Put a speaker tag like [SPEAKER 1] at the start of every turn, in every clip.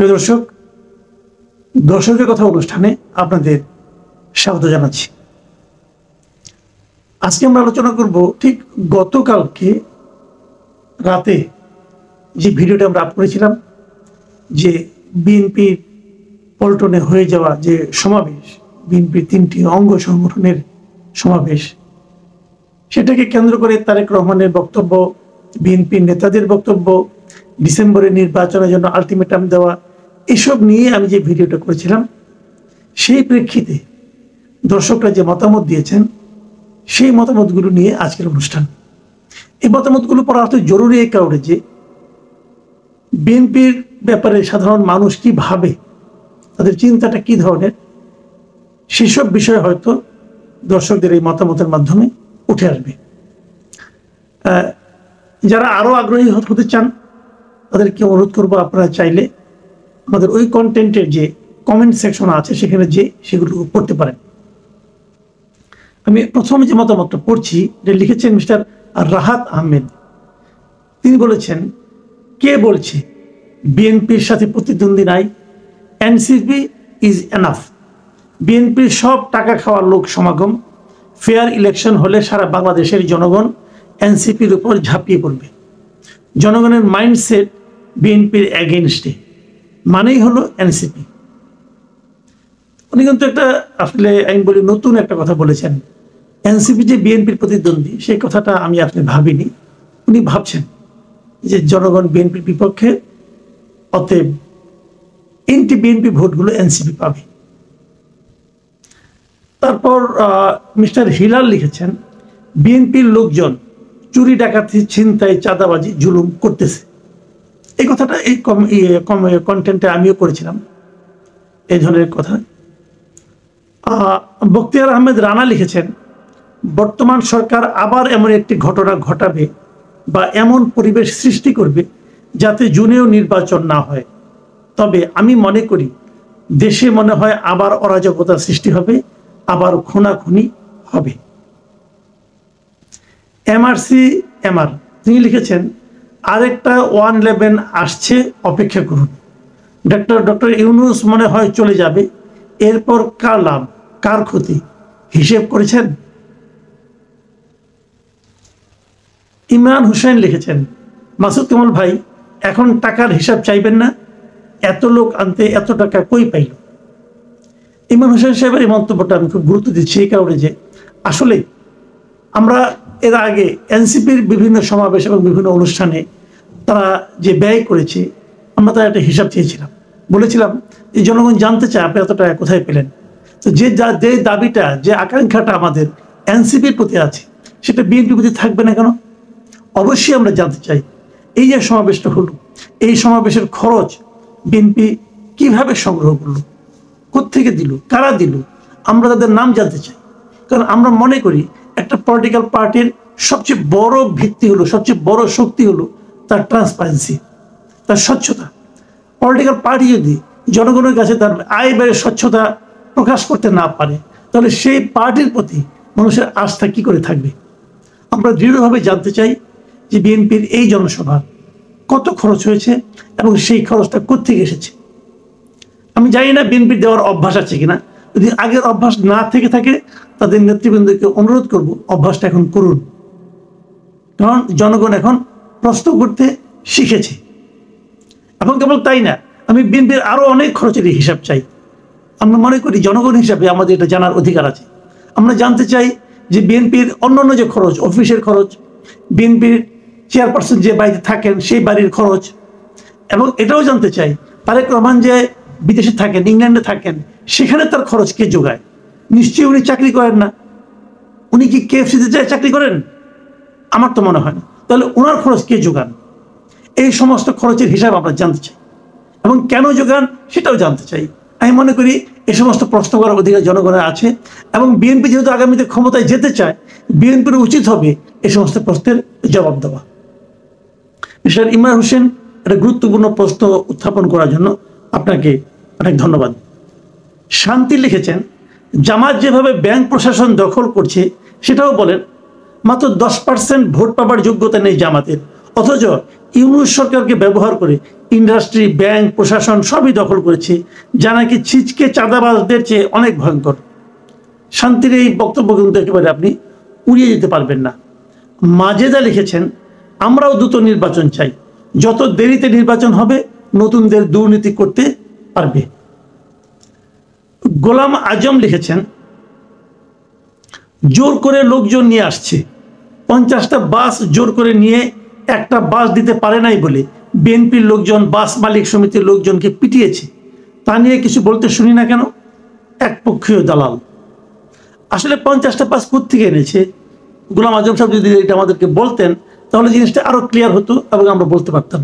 [SPEAKER 1] প্রিয় দর্শক, দর্শকের কথা অনুষ্ঠানে আপনাদের স্বাগত জানাচ্ছি। আজকে আমরা আলোচনা করব ঠিক গতকালকে রাতে যে ভিডিওটা আমরা আপলোড করেছিলাম, যে বিএনপির পল্টনে হয়ে যাওয়া যে সমাবেশ, বিএনপির 3টি অঙ্গ সংগঠনের সমাবেশ, সেটাকে কেন্দ্র করে তারেক রহমানের বক্তব্য, বিএনপির নেতাদের বক্তব্য, ডিসেম্বরে নির্বাচনের জন্য আলটিমেটাম দেওয়া, এসব নিয়ে আমি যে ভিডিওটা করেছিলাম, সেই প্রেক্ষিতে দর্শকরা যে মতামত দিয়েছেন, সেই মতামতগুলো নিয়ে আজকের অনুষ্ঠান। এই মতামতগুলো পড়া অত জরুরি এই কারণে যে বিএনপির ব্যাপারে সাধারণ মানুষ কি ভাবে, তাদের চিন্তাটা কি ধরনের, সেসব বিষয় হয়তো দর্শকদের এই মতামতের মাধ্যমে উঠে আসবে। যারা আরো আগ্রহী হতে চান তাদেরকে অনুরোধ করবো, আপনারা চাইলে আমাদের ওই কন্টেন্টের যে কমেন্ট সেকশন আছে সেখানে যে সেগুলো পড়তে পারেন। আমি প্রথমে যে মতামতটা পড়ছি, এটা লিখেছেন মিস্টার রাহাত আহমেদ। তিনি বলেছেন, কে বলছে বিএনপির সাথে প্রতিদ্বন্দ্বী নাই? NCP is enough. বিএনপির সব টাকা খাওয়ার লোক সমাগম। ফেয়ার ইলেকশন হলে সারা বাংলাদেশের জনগণ এনসিপির উপর ঝাঁপিয়ে পড়বে। জনগণের মাইন্ডসেট বিএনপির এগেনস্টে, মানেই হলো এনসিপি। উনি কিন্তু একটা আসলে আমি বলি নতুন একটা কথা বলেছেন। এনসিপি যে বিএনপির প্রতিদ্বন্দ্বী, সেই কথাটা আমি আসলে ভাবিনি। উনি ভাবছেন যে জনগণ বিএনপির বিপক্ষে, অতএব এন্টি বিএনপি ভোটগুলো এনসিপি পাবে। তারপর মিস্টার হিলাল লিখেছেন, বিএনপির লোকজন চুরি ডাকাতি ছিনতাই চাঁদাবাজি জুলুম করতেছে। এই কথাটা এই কন্টেন্টে আমিও করেছিলাম এই ধরনের কথা। বখতিয়ার আহমেদ রানা লিখেছেন, বর্তমান সরকার আবার এমন একটি ঘটনা ঘটাবে বা এমন পরিবেশ সৃষ্টি করবে যাতে জুনেও নির্বাচন না হয়। তবে আমি মনে করি দেশে মনে হয় আবার অরাজকতা সৃষ্টি হবে, আবার খুনাখুনি হবে। এমআর তিনি লিখেছেন, আরেকটা 111 আসছে, অপেক্ষা করুন। ডক্টর ইউনূস মনে হয় চলে যাবে, এরপর কার লাভ কার ক্ষতি হিসেব করেছেন? ইমরান হোসেন লিখেছেন, মাসুদ কামাল ভাই, এখন টাকার হিসাব চাইবেন না? এত লোক আনতে এত টাকা কই পাইল? ইমরান হোসেন সাহেবের এই মন্তব্যটা আমি খুব গুরুত্ব দিচ্ছি এই কারণে যে আসলে আমরা এর আগে এনসিপির বিভিন্ন সমাবেশ এবং বিভিন্ন অনুষ্ঠানে তারা যে ব্যয় করেছে, আমরা তার একটা হিসাব চেয়েছিলাম। বলেছিলাম যে জনগণ জানতে চায় আপনি এত টাকা কোথায় পেলেন। তো যে দাবিটা, যে আকাঙ্ক্ষাটা আমাদের এনসিপির প্রতি আছে, সেটা বিএনপির প্রতি থাকবে না কেন? অবশ্যই আমরা জানতে চাই এই যে সমাবেশটা হলো, এই সমাবেশের খরচ বিএনপি কিভাবে সংগ্রহ করলো, কোত্থেকে দিল, কারা দিল, আমরা তাদের নাম জানতে চাই। কারণ আমরা মনে করি একটা পলিটিক্যাল পার্টির সবচেয়ে বড় ভিত্তি হলো, সবচেয়ে বড় শক্তি হলো তার ট্রান্সপারেন্সি, তার স্বচ্ছতা। পলিটিক্যাল পার্টি যদি জনগণের কাছে তার আয় ব্যয়ের স্বচ্ছতা প্রকাশ করতে না পারে, তাহলে সেই পার্টির প্রতি মানুষের আস্থা কি করে থাকবে? আমরা দৃঢ়ভাবে জানতে চাই যে বিএনপির এই জনসভা কত খরচ হয়েছে এবং সেই খরচটা কোত্থেকে এসেছে। আমি জানি না বিএনপির দেওয়ার অভ্যাস আছে কিনা। যদি আগের অভ্যাস না থেকে থাকে, তাদের নেতৃবৃন্দকে অনুরোধ করব, অভ্যাসটা এখন করুন। কারণ জনগণ এখন প্রশ্ন করতে শিখেছে। এবং কেবল তাই না, আমি বিএনপির আরো অনেক খরচের হিসাব চাই। আমরা মনে করি জনগণ হিসাবে আমাদের এটা জানার অধিকার আছে। আমরা জানতে চাই যে বিএনপির অন্যান্য যে খরচ, অফিসের খরচ, বিএনপির চেয়ারপারসন যে বাড়িতে থাকেন সেই বাড়ির খরচ, এবং এটাও জানতে চাই তারেক রহমান যে বিদেশে থাকেন, ইংল্যান্ডে থাকেন, সেখানে তার খরচ কে যোগায়? নিশ্চয়ই উনি চাকরি করেন না। উনি কি কেএফসিতে যায় চাকরি করেন? আমার তো মনে হয় না। তাহলে ওনার খরচ কে যোগান? এই সমস্ত খরচের হিসাব আমরা জানতে চাই, এবং কেন যোগান সেটাও জানতে চাই। আমি মনে করি এই সমস্ত প্রশ্ন করার অধিকার জনগণের আছে, এবং বিএনপি যেহেতু আগামীতে ক্ষমতায় যেতে চায়, বিএনপির উচিত হবে এই সমস্ত প্রশ্নের জবাব দেওয়া। মিস্টার ইমরান হোসেন একটা গুরুত্বপূর্ণ প্রশ্ন উত্থাপন করার জন্য আপনাকে অনেক ধন্যবাদ। শান্তি লিখেছেন, জামাত যেভাবে ব্যাংক প্রশাসন দখল করছে সেটাও বলেন। মাত্র 10% ভোট পাবার যোগ্যতা নেই জামাতের, অথচ ইউনূস সরকারকে ব্যবহার করে ইন্ডাস্ট্রি, ব্যাংক, প্রশাসন সবই দখল করেছে, যা নাকি ছিচকে চাঁদাবাজদের চেয়ে অনেক ভয়ঙ্কর। শান্তির এই বক্তব্য কিন্তু একেবারে আপনি উড়িয়ে যেতে পারবেন না। মাজেদা লিখেছেন, আমরাও দ্রুত নির্বাচন চাই, যত দেরিতে নির্বাচন হবে নতুনদের দুর্নীতি করতে পারবে। গোলাম আজম লিখেছেন, জোর করে লোকজন নিয়ে আসছে, 50টা বাস জোর করে নিয়ে একটা বাস দিতে পারে নাই বলে বিএনপির লোকজন বাস মালিক সমিতির লোকজনকে পিটিয়েছে, তা নিয়ে কিছু বলতে শুনি না কেন? একপক্ষীয় দালাল। আসলে 50টা বাস কোত্থেকে এনেছে? গোলাম আজম সাহেব যদি এটা আমাদেরকে বলতেন তাহলে জিনিসটা আরো ক্লিয়ার হতো এবং আমরা বলতে পারতাম।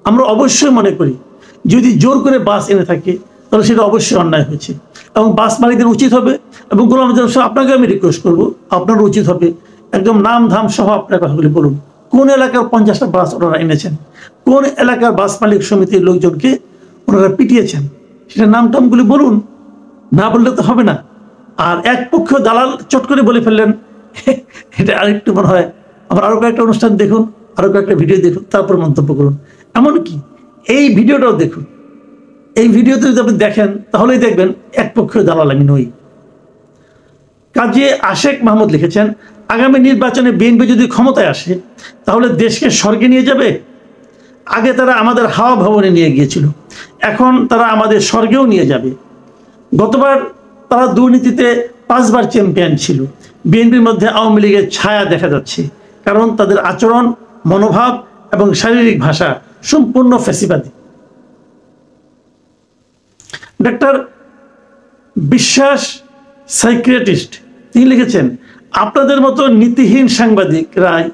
[SPEAKER 1] আমরা অবশ্যই মনে করি যদি জোর করে বাস এনে থাকে তাহলে সেটা অবশ্যই অন্যায় হয়েছে এবং বাস মালিকদের উচিত হবে, এবং গোলাম আজম সাহেব আপনাকে আমি রিকোয়েস্ট করবো, আপনার উচিত হবে একদম নাম ধাম সহ আপনার কথাগুলি বলুন। কোন এলাকার 50টা বাস ওনারা এনেছেন, কোন এলাকার বাস মালিক সমিতির লোকজনকে ওনারা পিটিয়েছেন, সেটা নাম টামগুলি বলুন। না বললে তো হবে না। আর এক পক্ষ দালাল চট করে বলে ফেললেন, এটা আরেকটু মনে হয় আমার আরো কয়েকটা অনুষ্ঠান দেখুন, আরো কয়েকটা ভিডিও দেখুন, তারপর মন্তব্য করুন। এমনকি এই ভিডিওটাও দেখুন, এই ভিডিওতে যদি আপনি দেখেন তাহলেই দেখবেন এক পক্ষীয় দালাল আমি নই। কাজী আশেক মাহমুদ লিখেছেন, আগামী নির্বাচনে বিএনপি যদি ক্ষমতায় আসে তাহলে দেশকে স্বর্গে নিয়ে যাবে। আগে তারা আমাদের হাওয়া ভবনে নিয়ে গিয়েছিল, এখন তারা আমাদের স্বর্গেও নিয়ে যাবে। গতবার তারা দুর্নীতিতে 5 বার চ্যাম্পিয়ন ছিল। বিএনপির মধ্যে আওয়ামী লীগের ছায়া দেখা যাচ্ছে, কারণ তাদের আচরণ, মনোভাব এবং শারীরিক ভাষা সম্পূর্ণ ফ্যাসিবাদী। ডাক্তার বিশ্বাস সাইকিয়াট্রিস্ট তিনি লিখেছেন, আপনাদের মতো নীতিহীন সাংবাদিকরাই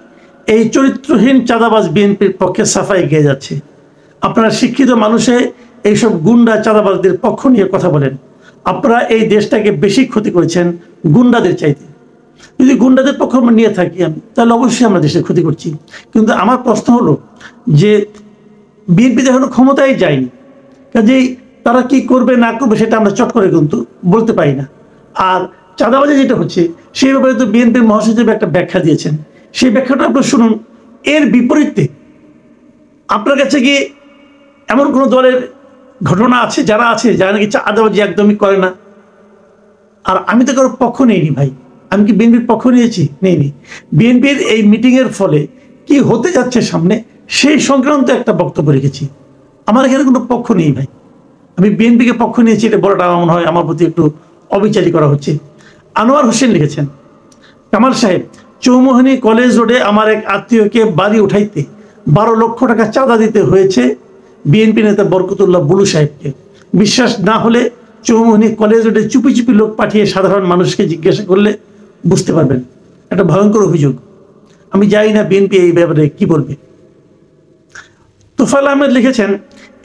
[SPEAKER 1] এই চরিত্রহীন চাঁদাবাজ বিএনপির পক্ষে সাফাই গেয়ে যাচ্ছে। আপনারা শিক্ষিত মানুষে এইসব গুন্ডা চাঁদাবাজদের পক্ষ নিয়ে কথা বলেন। আপনারা এই দেশটাকে বেশি ক্ষতি করেছেন গুন্ডাদের চাইতে। যদি গুন্ডাদের পক্ষ নিয়ে থাকি আমি, তাহলে অবশ্যই আমরা দেশের ক্ষতি করছি। কিন্তু আমার প্রশ্ন হলো যে বিএনপি এখনো ক্ষমতায় যায়নি, কাজেই তারা কি করবে না করবে সেটা আমরা চট করে কিন্তু বলতে পারি না। আর চাঁদাবাজি যেটা হচ্ছে সেই ব্যাপারে তো বিএনপির মহাসচিব একটা ব্যাখ্যা দিয়েছেন, সেই ব্যাখ্যাটা আপনারা শুনুন। এর বিপরীতে আপনার কাছে কি এমন কোনো দলের ঘটনা আছে যারা নাকি চাঁদাবাজি একদমই করে না? আর আমি তো কারোর পক্ষ নেইনি ভাই, আমি কি বিএনপির পক্ষ নিয়েছি? নেইনি। বিএনপির এই মিটিংয়ের ফলে কি হতে যাচ্ছে সামনে সেই সংক্রান্ত একটা বক্তব্য রেখেছি। আমার এখানে কোনো পক্ষ নেই ভাই, আমি বিএনপিকে পক্ষ নিয়েছি এটা বলাটা মনে হয় আমার প্রতি একটু অবিচারী করা হচ্ছে। আনোয়ার হোসেন লিখেছেন, কামাল সাহেব, চৌমোহনী কলেজ রোডে আমার এক আত্মীয়কে বাড়ি উঠাইতে 12 লক্ষ টাকা চাঁদা দিতে হয়েছে বিএনপি নেতা বরকতুল্লাহ বুলু সাহেবকে। বিশ্বাস না হলে চৌমোহনী কলেজ রোডে চুপি চুপি লোক পাঠিয়ে সাধারণ মানুষকে জিজ্ঞাসা করলে বুঝতে পারবেন। একটা ভয়ঙ্কর অভিযোগ। আমি জানি না বিএনপি এই ব্যাপারে কি বলবে। তোফাল আহমেদ লিখেছেন,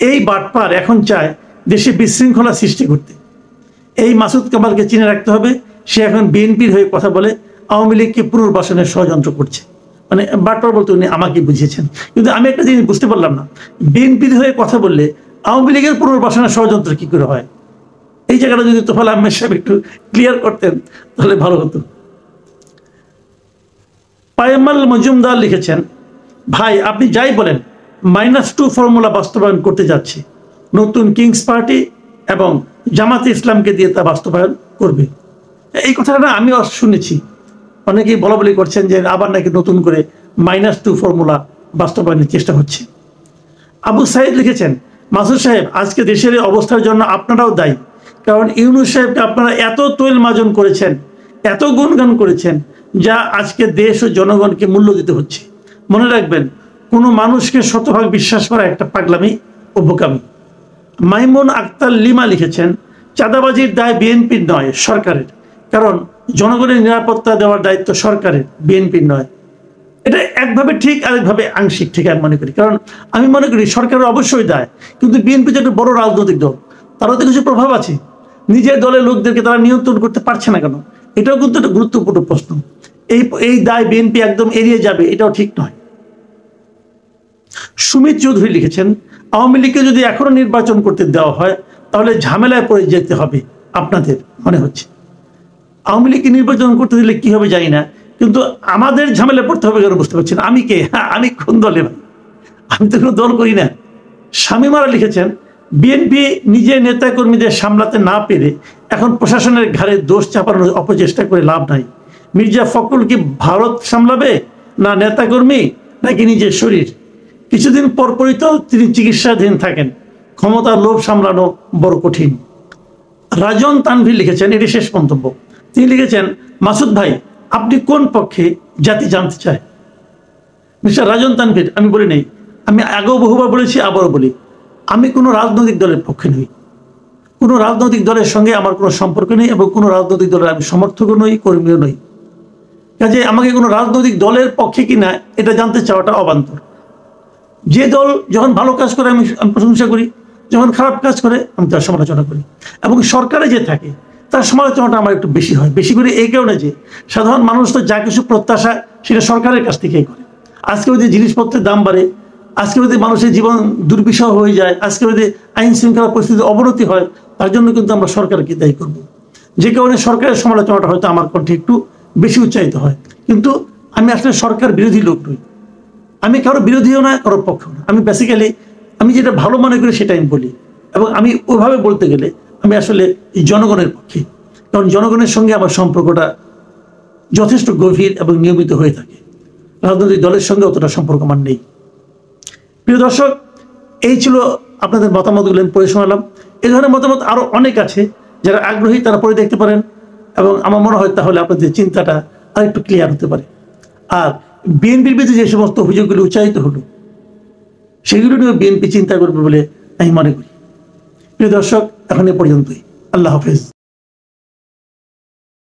[SPEAKER 1] এই বাটপার এখন চায় দেশে বিশৃঙ্খলা সৃষ্টি করতে। এই মাসুদ কামালকে চিনে রাখতে হবে, সে এখন বিএনপির হয়ে কথা বলে আওয়ামী লীগকে পুনর্বাসনের ষড়যন্ত্র করছে। মানে বাটপার বলতে উনি আমাকে বুঝিয়েছেন, কিন্তু আমি একটা জিনিস বুঝতে পারলাম না, বিএনপির হয়ে কথা বললে আওয়ামী লীগের পুনর্বাসনের ষড়যন্ত্র কি করে হয়? এই জায়গাটা যদি তোফাল আহমেদ সাহেব একটু ক্লিয়ার করতেন তাহলে ভালো হতো। পায়েমাল মজুমদার লিখেছেন, ভাই আপনি যাই বলেন -2 ফর্মুলা বাস্তবায়ন করতে যাচ্ছে, নতুন কিংস পার্টি এবং জামাতে ইসলামকে দিয়ে তা বাস্তবায়ন করবে। এই কথাটা না আমি শুনেছি, অনেকেই বলা বলি করছেন যে আবার নাকি নতুন করে -2 ফর্মুলা বাস্তবায়নের চেষ্টা হচ্ছে। আবু সাইদ লিখেছেন, মাসুদ সাহেব আজকে দেশের এই অবস্থার জন্য আপনারাও দায়ী, কারণ ইউনূস সাহেবকে আপনারা এত তৈল মাজন করেছেন, এত গুণগান করেছেন, যা আজকে দেশ ও জনগণকে মূল্য দিতে হচ্ছে। মনে রাখবেন, কোনো মানুষকে শতভাগ বিশ্বাস করা একটা পাগলামি ও বোকামি। মাইমুন আক্তার লিমা লিখেছেন, চাঁদাবাজির দায় বিএনপির নয়, সরকারের, কারণ জনগণের নিরাপত্তা দেওয়ার দায়িত্ব সরকারের, বিএনপির নয়। এটা একভাবে ঠিক, আরেকভাবে আংশিক ঠিক আমি মনে করি। কারণ আমি মনে করি সরকারের অবশ্যই দায়, কিন্তু বিএনপি যে একটা বড় রাজনৈতিক দল, তারও তো কিছু প্রভাব আছে। নিজের দলের লোকদেরকে তারা নিয়ন্ত্রণ করতে পারছে না কেন? এটাও কিন্তু একটা গুরুত্বপূর্ণ প্রশ্ন। এই দায় বিএনপি একদম এড়িয়ে যাবে এটাও ঠিক নয়। সুমিত চৌধুরী লিখেছেন, আওয়ামী লীগকে যদি এখনো নির্বাচন করতে দেওয়া হয় তাহলে ঝামেলায় পড়ে যেতে হবে আপনাদের মনে হচ্ছে। আওয়ামী লীগকে নির্বাচন করতে দিলে কি হবে জানি না, কিন্তু আমাদের ঝামেলায় পড়তে হবে কেন বুঝতে পারছি না। আমি কে? আমি কোন দলে ভাই? আমি তো কোনো দল করি না। শামীমারা লিখেছেন, বিএনপি নিজে নেতাকর্মীদের সামলাতে না পেরে এখন প্রশাসনের ঘাড়ে দোষ চাপানোর অপচেষ্টা করে লাভ নাই। মির্জা ফখরুল কি ভারত সামলাবে, না নেতাকর্মী, নাকি নিজের শরীর? কিছুদিন পরপরই তো তিনি চিকিৎসাধীন থাকেন। ক্ষমতার লোভ সামলানো বড় কঠিন। রাজন তানভীর লিখেছেন, এটি শেষ মন্তব্য। তিনি লিখেছেন, মাসুদ ভাই আপনি কোন পক্ষে, জাতি জানতে চায়। মিস্টার রাজন তানভীর, আমি বলি নাই, আমি আগেও বহুবার বলেছি, আবারও বলি, আমি কোনো রাজনৈতিক দলের পক্ষে নই। কোনো রাজনৈতিক দলের সঙ্গে আমার কোনো সম্পর্ক নেই এবং কোনো রাজনৈতিক দলের আমি সমর্থকও নই, কর্মীও নই। কাজে আমাকে কোনো রাজনৈতিক দলের পক্ষে কিনা এটা জানতে চাওয়াটা অবান্তর। যে দল যখন ভালো কাজ করে আমি প্রশংসা করি, যখন খারাপ কাজ করে আমি তার সমালোচনা করি। এবং সরকারে যে থাকে তার সমালোচনাটা আমার একটু বেশি হয়, বেশি করে এই কারণে যে সাধারণ মানুষ তো যা কিছু প্রত্যাশা সেটা সরকারের কাছ থেকেই করে। আজকে যদি জিনিসপত্রের দাম বাড়ে, আজকে যদি মানুষের জীবন দুর্বিষহ হয়ে যায়, আজকে যদি আইন শৃঙ্খলা পরিস্থিতির অবনতি হয়, তার জন্য কিন্তু আমরা সরকারকে দায়ী করব। যে কারণে সরকারের সমালোচনাটা হয়তো আমার কণ্ঠে একটু বেশি উচ্চারিত হয়। কিন্তু আমি আসলে সরকার বিরোধী লোক নই, আমি কারো বিরোধীও না, কারোর পক্ষেও না। আমি বেসিক্যালি আমি যেটা ভালো মনে করি সেটা আমি বলি, এবং আমি ওইভাবে বলতে গেলে আমি আসলে এই জনগণের পক্ষে, কারণ জনগণের সঙ্গে আমার সম্পর্কটা যথেষ্ট গভীর এবং নিয়মিত হয়ে থাকে। রাজনৈতিক দলের সঙ্গে অতটা সম্পর্ক আমার নেই। প্রিয় দর্শক, এই ছিল আপনাদের মতামতগুলো আমি পড়ে শোনালাম। এই ধরনের মতামত আরও অনেক আছে, যারা আগ্রহী তারা পড়ে দেখতে পারেন, এবং আমার মনে হয় তাহলে আপনাদের চিন্তাটা আরেকটু ক্লিয়ার হতে পারে। আর বিএনপির বিরুদ্ধে যে সমস্ত অভিযোগগুলো উচ্চারিত হলো সেগুলো নিয়ে বিএনপি চিন্তা করবে বলে আমি মনে করি। প্রিয় দর্শক, এখন এ পর্যন্তই। আল্লাহ হাফেজ।